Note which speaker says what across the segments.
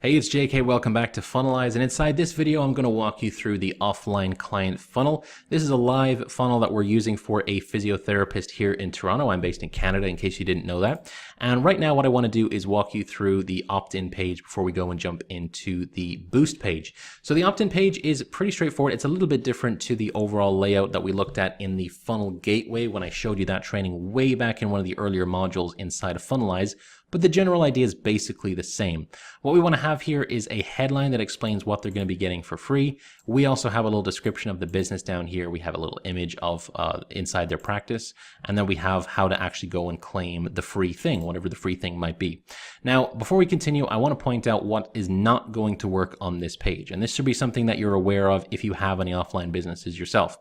Speaker 1: Hey, it's JK. Welcome back to FUNNELIZE. And inside this video, I'm going to walk you through the offline client funnel. This is a live funnel that we're using for a physiotherapist here in Toronto. I'm based in Canada, in case you didn't know that. And right now, what I want to do is walk you through the opt-in page before we go and jump into the boost page. So the opt-in page is pretty straightforward. It's a little bit different to the overall layout that we looked at in the funnel gateway when I showed you that training way back in one of the earlier modules inside of FUNNELIZE. But the general idea is basically the same. What we want to have here is a headline that explains what they're going to be getting for free. We also have a little description of the business down here. We have a little image of inside their practice. And then we have how to actually go and claim the free thing, whatever the free thing might be. Now, before we continue, I want to point out what is not going to work on this page. And this should be something that you're aware of if you have any offline businesses yourself.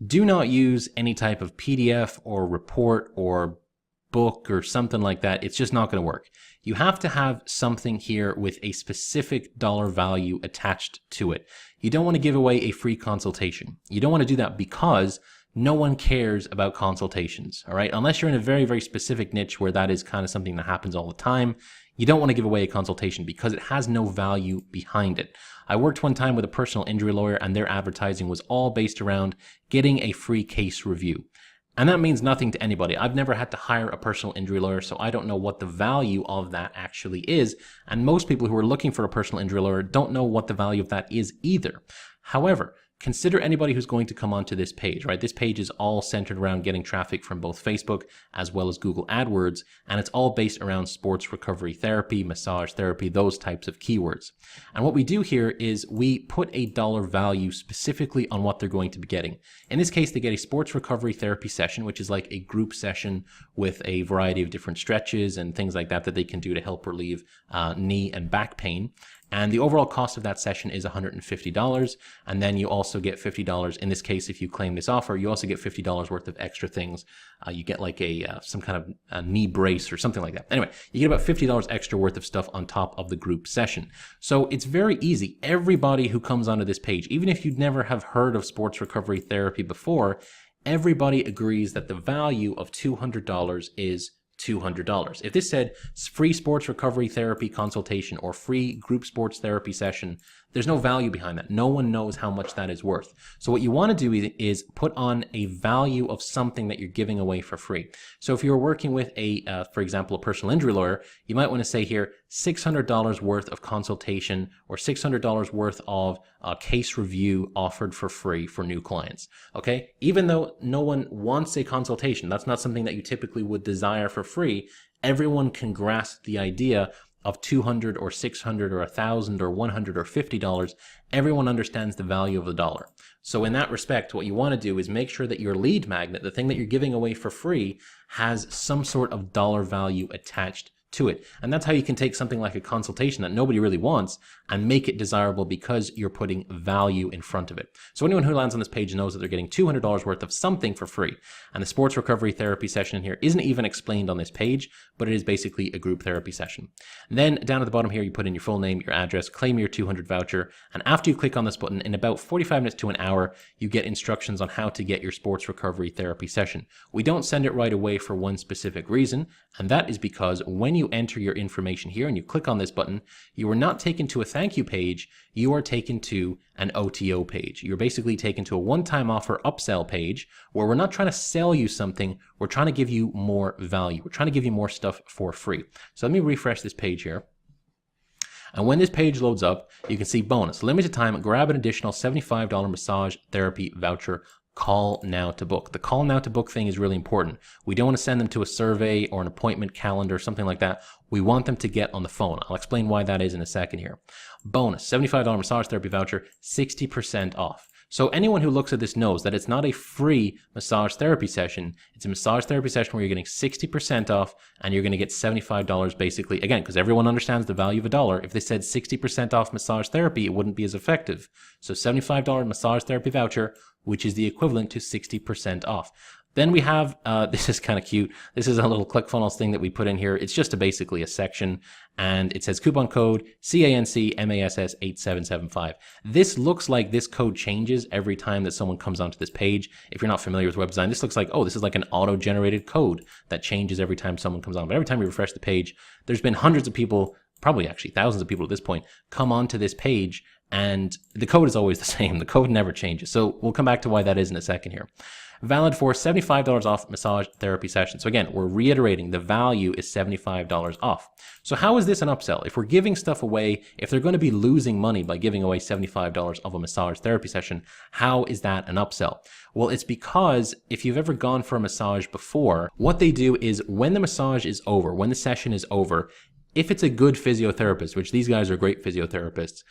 Speaker 1: Do not use any type of PDF or report or book or something like that. It's just not going to work. You have to have something here with a specific dollar value attached to it. You don't want to give away a free consultation. You don't want to do that because no one cares about consultations, all right? Unless you're in a very, very specific niche where that is kind of something that happens all the time. You don't want to give away a consultation because it has no value behind it. I worked one time with a personal injury lawyer and their advertising was all based around getting a free case review. And that means nothing to anybody. I've never had to hire a personal injury lawyer, so I don't know what the value of that actually is. And most people who are looking for a personal injury lawyer don't know what the value of that is either. However, consider anybody who's going to come onto this page, right? This page is all centered around getting traffic from both Facebook as well as Google AdWords, and it's all based around sports recovery therapy, massage therapy, those types of keywords. And what we do here is we put a dollar value specifically on what they're going to be getting. In this case, they get a sports recovery therapy session, which is like a group session with a variety of different stretches and things like that that they can do to help relieve knee and back pain. And the overall cost of that session is $150. And then you also get $50. In this case, if you claim this offer, you also get $50 worth of extra things. You get like some kind of a knee brace or something like that. Anyway, you get about $50 extra worth of stuff on top of the group session. So it's very easy. Everybody who comes onto this page, even if you'd never have heard of sports recovery therapy before, everybody agrees that the value of $200 is $200. If this said free sports recovery therapy consultation or free group sports therapy session, there's no value behind that. No one knows how much that is worth. So what you want to do is put on a value of something that you're giving away for free. So if you're working with for example, a personal injury lawyer, you might want to say here $600 worth of consultation or $600 worth of case review offered for free for new clients. Okay, even though no one wants a consultation, that's not something that you typically would desire for free. Everyone can grasp the idea of $200 or $600 or $1,000 or $100 or $50, everyone understands the value of the dollar. So in that respect, what you want to do is make sure that your lead magnet, the thing that you're giving away for free, has some sort of dollar value attached to it. And that's how you can take something like a consultation that nobody really wants and make it desirable because you're putting value in front of it. So anyone who lands on this page knows that they're getting $200 worth of something for free. And the sports recovery therapy session in here isn't even explained on this page, but it is basically a group therapy session. And then down at the bottom here, you put in your full name, your address, claim your 200 voucher. And after you click on this button, in about 45 minutes to an hour, you get instructions on how to get your sports recovery therapy session. We don't send it right away for one specific reason, and that is because when you enter your information here and you click on this button, you are not taken to a thank you page, you are taken to an OTO page. You're basically taken to a one-time offer upsell page where we're not trying to sell you something, we're trying to give you more value. We're trying to give you more stuff for free. So let me refresh this page here. And when this page loads up, you can see bonus, limited time, grab an additional $75 massage therapy voucher. Call now to book. The call now to book thing is really important. We don't want to send them to a survey or an appointment calendar or something like that. We want them to get on the phone. I'll explain why that is in a second here. Bonus, $75 massage therapy voucher, 60% off. So anyone who looks at this knows that it's not a free massage therapy session. It's a massage therapy session where you're getting 60% off and you're going to get $75 basically. Again, because everyone understands the value of a dollar. If they said 60% off massage therapy, it wouldn't be as effective. So $75 massage therapy voucher, which is the equivalent to 60% off. Then we have, this is kind of cute. This is a little ClickFunnels thing that we put in here. It's just basically a section, and it says coupon code CANCMASS8775. This looks like this code changes every time that someone comes onto this page. If you're not familiar with web design, this looks like, oh, this is like an auto-generated code that changes every time someone comes on. But every time we refresh the page, there's been hundreds of people probably actually thousands of people at this point, come onto this page, and the code is always the same. The code never changes. So we'll come back to why that is in a second here. Valid for $75 off massage therapy session. So again, we're reiterating the value is $75 off. So how is this an upsell? If we're giving stuff away, if they're going to be losing money by giving away $75 of a massage therapy session, how is that an upsell? Well, it's because if you've ever gone for a massage before, what they do is when the massage is over, when the session is over, if it's a good physiotherapist, which these guys are great physiotherapists,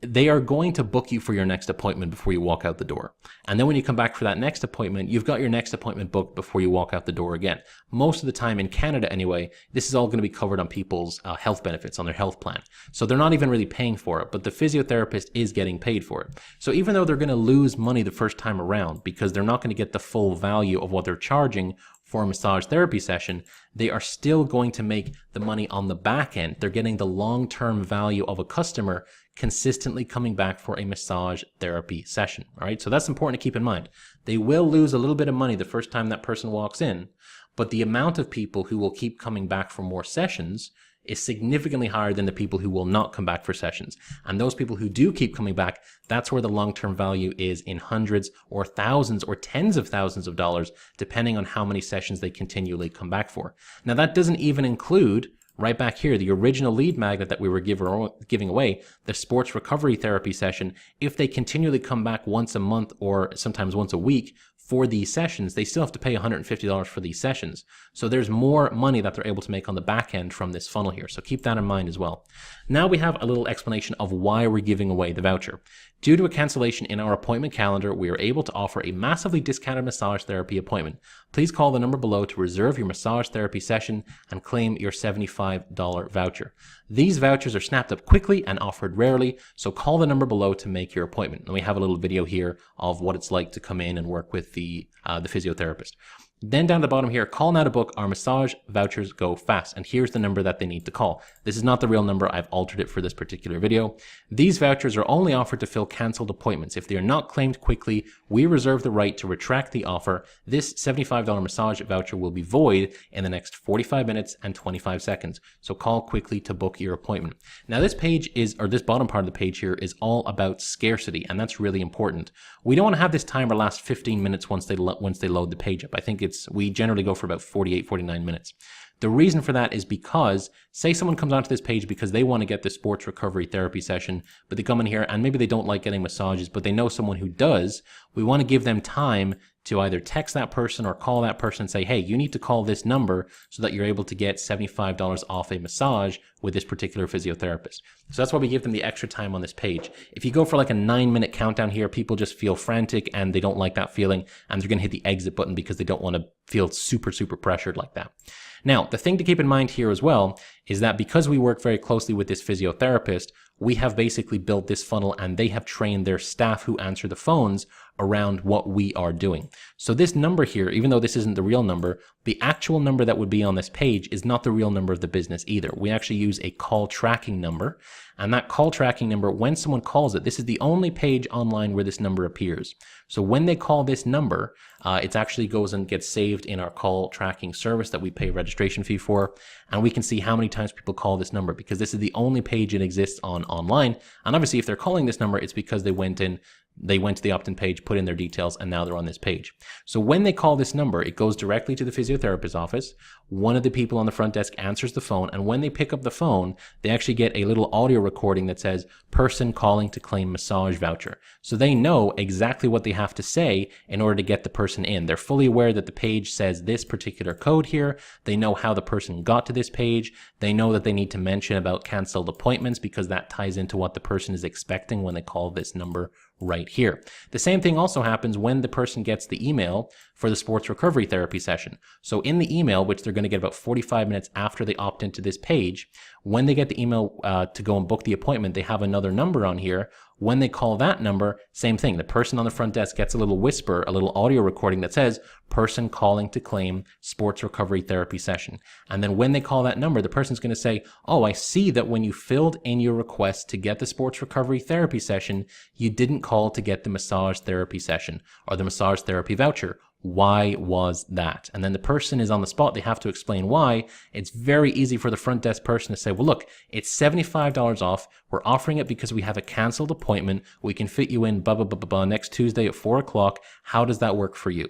Speaker 1: they are going to book you for your next appointment before you walk out the door. And then when you come back for that next appointment, you've got your next appointment booked before you walk out the door again. Most of the time in Canada anyway, this is all going to be covered on people's health benefits, on their health plan. So they're not even really paying for it, but the physiotherapist is getting paid for it. So even though they're going to lose money the first time around because they're not going to get the full value of what they're charging for a massage therapy session, they are still going to make the money on the back end. They're getting the long-term value of a customer consistently coming back for a massage therapy session. All right, so that's important to keep in mind. They will lose a little bit of money the first time that person walks in, but the amount of people who will keep coming back for more sessions is significantly higher than the people who will not come back for sessions. And those people who do keep coming back, that's where the long-term value is in hundreds or thousands or tens of thousands of dollars, depending on how many sessions they continually come back for. Now, that doesn't even include right back here, the original lead magnet that we were giving away, the sports recovery therapy session. If they continually come back once a month or sometimes once a week for these sessions, they still have to pay $150 for these sessions. So there's more money that they're able to make on the back end from this funnel here. So keep that in mind as well. Now we have a little explanation of why we're giving away the voucher. Due to a cancellation in our appointment calendar, we are able to offer a massively discounted massage therapy appointment. Please call the number below to reserve your massage therapy session and claim your $75 voucher. These vouchers are snapped up quickly and offered rarely, so call the number below to make your appointment. And we have a little video here of what it's like to come in and work with the physiotherapist. Then down the bottom here, call now to book. Our massage vouchers go fast. And here's the number that they need to call. This is not the real number. I've altered it for this particular video. These vouchers are only offered to fill canceled appointments. If they are not claimed quickly, we reserve the right to retract the offer. This $75 massage voucher will be void in the next 45 minutes and 25 seconds. So call quickly to book your appointment. Now this page is, or this bottom part of the page here, is all about scarcity, and that's really important. We don't want to have this timer last 15 minutes once they load the page up. I think we generally go for about 48, 49 minutes. The reason for that is because, say someone comes onto this page because they want to get the sports recovery therapy session, but they come in here and maybe they don't like getting massages, but they know someone who does. We want to give them time to either text that person or call that person and say, hey, you need to call this number so that you're able to get $75 off a massage with this particular physiotherapist. So that's why we give them the extra time on this page. If you go for like a 9-minute countdown here, people just feel frantic and they don't like that feeling, and they're going to hit the exit button because they don't want to feel super, super pressured like that. Now, the thing to keep in mind here as well is that because we work very closely with this physiotherapist, we have basically built this funnel and they have trained their staff who answer the phones around what we are doing. So this number here, even though this isn't the real number, the actual number that would be on this page is not the real number of the business either. We actually use a call tracking number, and that call tracking number, when someone calls it, this is the only page online where this number appears. So when they call this number, it actually goes and gets saved in our call tracking service that we pay a registration fee for, and we can see how many times people call this number because this is the only page it exists on online. And obviously if they're calling this number, it's because they went to the opt-in page, put in their details, and now they're on this page. So when they call this number, it goes directly to the physiotherapist's office. One of the people on the front desk answers the phone, and when they pick up the phone, they actually get a little audio recording that says, person calling to claim massage voucher. So they know exactly what they have to say in order to get the person in. They're fully aware that the page says this particular code here. They know how the person got to this page. They know that they need to mention about canceled appointments because that ties into what the person is expecting when they call this number right here. The same thing also happens when the person gets the email for the sports recovery therapy session. So in the email, which they're going to get about 45 minutes after they opt into this page, when they get the email to go and book the appointment, they have another number on here. When they call that number, same thing. The person on the front desk gets a little whisper, a little audio recording that says, person calling to claim sports recovery therapy session. And then when they call that number, the person's going to say, oh, I see that when you filled in your request to get the sports recovery therapy session, you didn't call to get the massage therapy session or the massage therapy voucher. Why was that? And then the person is on the spot. They have to explain why. It's very easy for the front desk person to say, well, look, it's $75 off. We're offering it because we have a canceled appointment. We can fit you in next Tuesday at 4 o'clock. How does that work for you?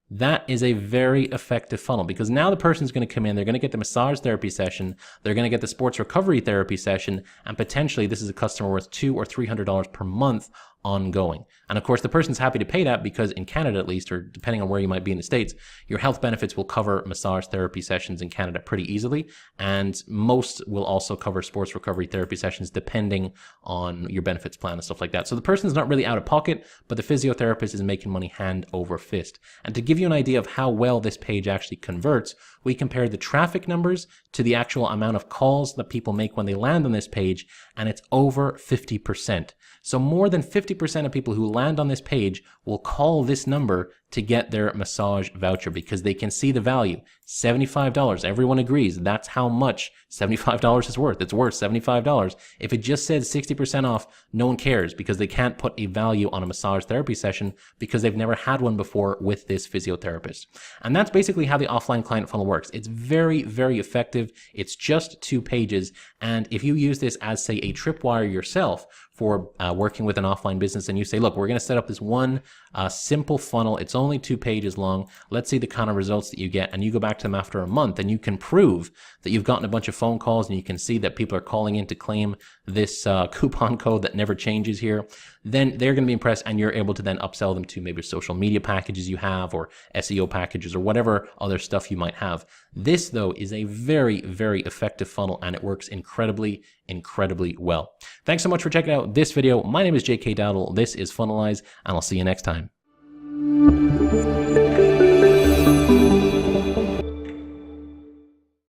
Speaker 1: That is a very effective funnel, because now the person's going to come in, they're going to get the massage therapy session, they're going to get the sports recovery therapy session, and potentially this is a customer worth $200 or $300 per month ongoing. And of course, the person's happy to pay that because in Canada, at least, or depending on where you might be in the States, your health benefits will cover massage therapy sessions in Canada pretty easily. And most will also cover sports recovery therapy sessions depending on your benefits plan and stuff like that. So the person's not really out of pocket, but the physiotherapist is making money hand over fist. And to give you an idea of how well this page actually converts, we compare the traffic numbers to the actual amount of calls that people make when they land on this page, and it's over 50%. So more than 50% of people who land on this page will call this number to get their massage voucher because they can see the value. $75. Everyone agrees that's how much $75 is worth. It's worth $75. If it just said 60% off, no one cares because they can't put a value on a massage therapy session because they've never had one before with this physiotherapist. And that's basically how the offline client funnel works. It's very, very effective. It's just 2 pages. And if you use this as, say, a tripwire yourself for working with an offline business, and you say, look, we're going to set up this one simple funnel. It's only 2 pages long. Let's see the kind of results that you get. And you go back to them after a month and you can prove that you've gotten a bunch of phone calls and you can see that people are calling in to claim this coupon code that never changes here. Then they're going to be impressed, and you're able to then upsell them to maybe social media packages you have or SEO packages or whatever other stuff you might have. This, though, is a very, very effective funnel, and it works incredibly, incredibly well. Thanks so much for checking out this video. My name is JK Dowdle. This is FUNNELIZE, and I'll see you next time.